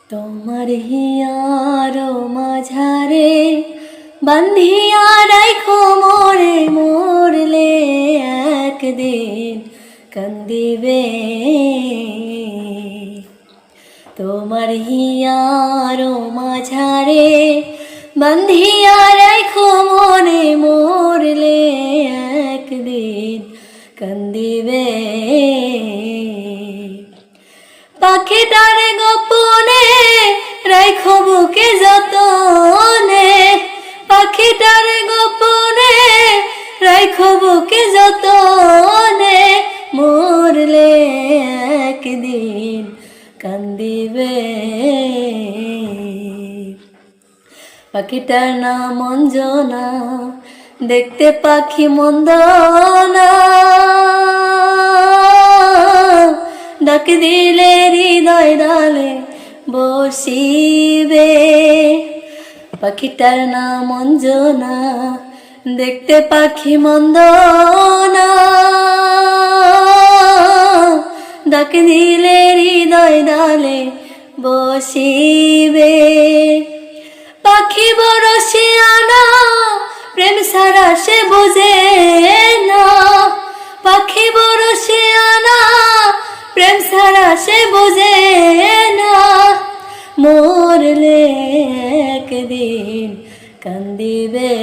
তোমার হিয়ার মাঝারে বান্ধিয়া রাইখো মোরে, মরলে একদিন কান্দিবে। তোমার হিয়ার মাঝারে বান্ধিয়া রাইখো মোরে, মরলে একদিন কান্দিবে। পাখিটার গোপনে রাইখো বুকে যতনে, পাখিটার গোপনে রাইখো বুকে যতনে, মরলে একদিন কান্দিবে। পাখিটার নাম অঞ্জনা, দেখতে পাখি মন্দ না, ডাক দিলে হৃদয় ডালে বসিবে। পাখিটার নাম অঞ্জনা, দেখতে পাখি মন্দ না, ডাক দিলে হৃদয় ডালে বসিবে। পাখি বড় শিয়ানা, প্রেম ছাড়া সে বোঝে না। পাখি বড় শিয়ানা, প্রেম ছাড়া সে বোঝে না, মরলে একদিন কান্দিবে।